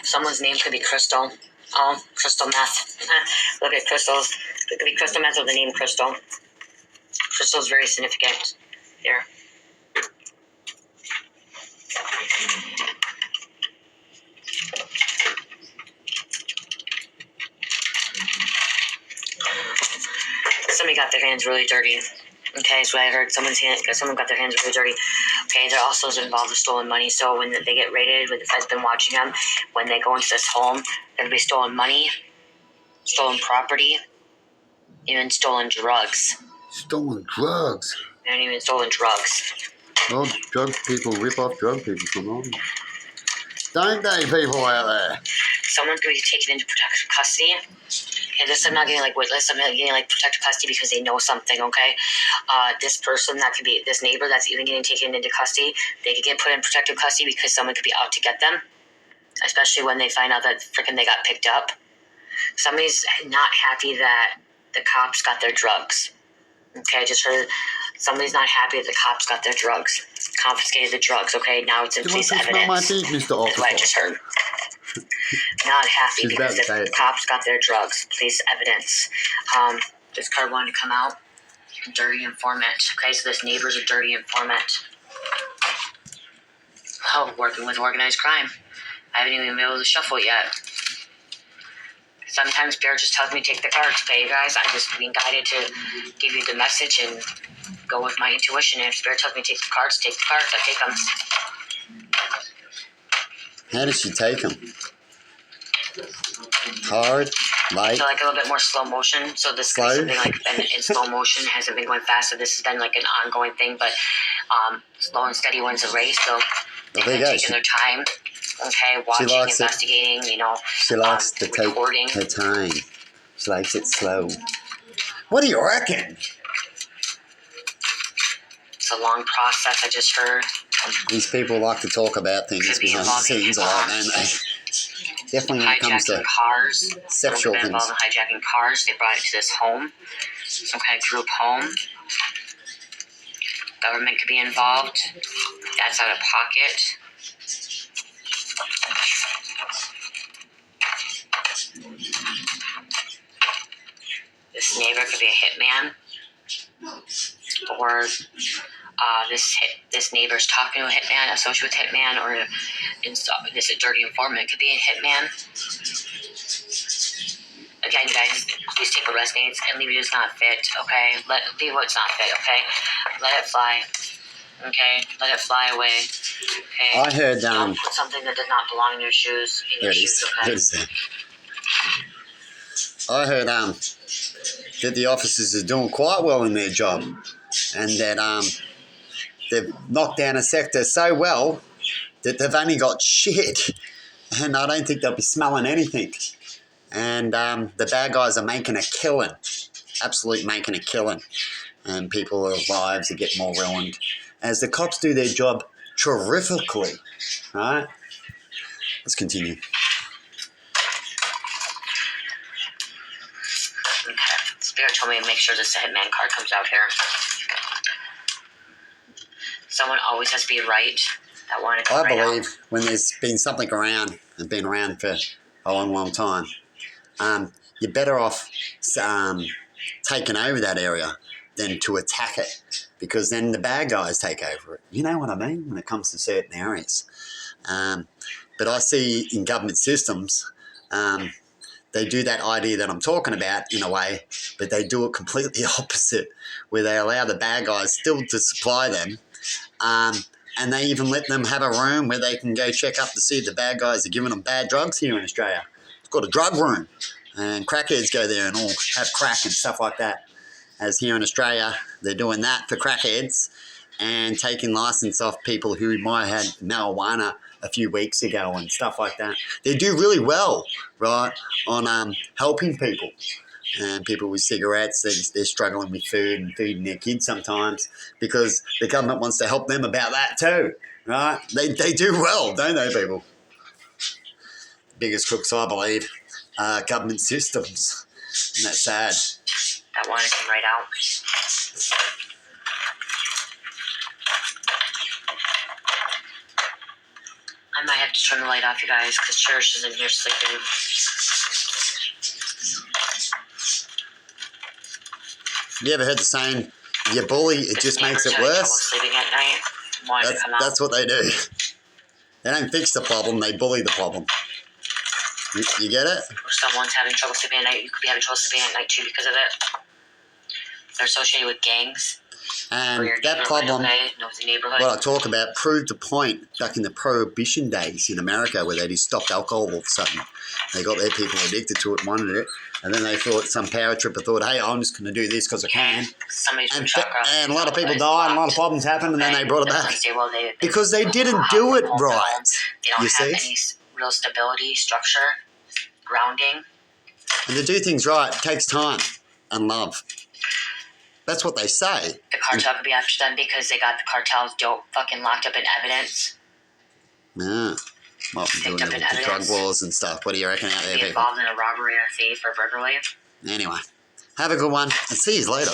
Someone's name could be Crystal. Oh, crystal meth. Look at crystals. It could be crystal meth with the name Crystal. Crystal is very significant. Here. Somebody got their hands really dirty. Okay, so I heard someone got their hands really dirty. Okay, they're also involved with stolen money. So when they get raided, when the Fed's been watching them, when they go into this home, there will be stolen money, stolen property, even stolen drugs. Stolen drugs? And even stolen drugs. Well, drug people rip off drug people from all. Don't they, people out there? Someone's going to be taken into protective custody. Okay, this I'm not getting like witness. I'm not getting like protective custody because they know something. Okay, this person that could be this neighbor that's even getting taken into custody, they could get put in protective custody because someone could be out to get them, especially when they find out that freaking they got picked up. Somebody's not happy that the cops got their drugs. Okay, I just heard somebody's not happy that the cops got their drugs, confiscated the drugs. Okay, now it's in police evidence. My feet, Mr. Officer. That's what I just heard. Not happy because the cops got their drugs. Police evidence. This card wanted to come out. Dirty informant. Okay, so this neighbor's a dirty informant. Oh, working with organized crime. I haven't even been able to shuffle it yet. Sometimes Spirit just tells me to take the cards. Okay, you guys, I'm just being guided to give you the message and go with my intuition. If Spirit tells me to take the cards, I take them. How does she take them? Hard, light. So like a little bit more slow motion. So this is something like in slow motion. It hasn't been going fast. So this has been like an ongoing thing. But slow and steady wins the race. So they've been taking their time. Okay, watching, investigating. She likes to take her time. She likes it slow. What do you reckon? It's a long process. I just heard. These people like to talk about things behind the scenes a lot, don't they? Definitely when it comes to cars, sexual things. Involved in hijacking cars. They brought it to this home, some kind of group home. Government could be involved. That's out of pocket. This neighbor could be a hitman, or this neighbor's talking to a hitman, associate with hitman, or this dirty informant could be a hitman. Again, guys, please take what resonates and leave it as not fit. Okay, leave what's not fit. Okay, let it fly. Okay, let it fly away. Okay, I heard don't put something that does not belong in your shoes in your shoes. Okay. I heard that the officers are doing quite well in their job, and that they've knocked down a sector so well that they've only got shit, and I don't think they'll be smelling anything. And the bad guys are making a killing, absolute making a killing, and people's lives are getting more ruined as the cops do their job terrifically. Right? Let's continue. Okay. Spirit told me to make sure this hitman card comes out here. Someone always has to be right. I believe when there's been something around and been around for a long, long time, you're better off taking over that area than to attack it, because then the bad guys take over it. You know what I mean when it comes to certain areas. But I see in government systems, they do that idea that I'm talking about in a way, but they do it completely opposite, where they allow the bad guys still to supply them, and they even let them have a room where they can go check up to see if the bad guys are giving them bad drugs here in Australia. It's called a drug room, and crackheads go there and all have crack and stuff like that. As here in Australia, they're doing that for crackheads and taking license off people who might have had marijuana a few weeks ago and stuff like that. They do really well, right, on helping people. And people with cigarettes, they're struggling with food and feeding their kids sometimes because the government wants to help them about that too, right? They do well, don't they, people? Biggest crooks, I believe, are government systems. And that's sad. That one to come right out. I might have to turn the light off, you guys, because Cherish is in here sleeping. You ever heard the saying, you bully, it just makes it Trouble worse? sleeping at night. Wanted to come out. That's what they do. They don't fix the problem, they bully the problem. You get it? If someone's having trouble sleeping at night, you could be having trouble sleeping at night too because of it. They're associated with gangs. And that problem, Knows the neighborhood. what I talk about, proved a point back in the Prohibition days in America where they just stopped alcohol all of a sudden. They got their people addicted to it, wanted it, and then they thought, some power tripper thought, hey, I'm just going to do this because I can. And a lot of people died, and a lot of problems happened, and then they brought it back. Because they didn't do it right. They don't have any real stability, structure, grounding. And to do things right takes time and love. That's what they say. The cartel could be after them because they got the cartel's dope fucking locked up in evidence. Yeah. What we're doing with the drug wars and stuff. What do you reckon out there, Be people? involved in a robbery or a thief or burglary. Anyway, have a good one and see you later.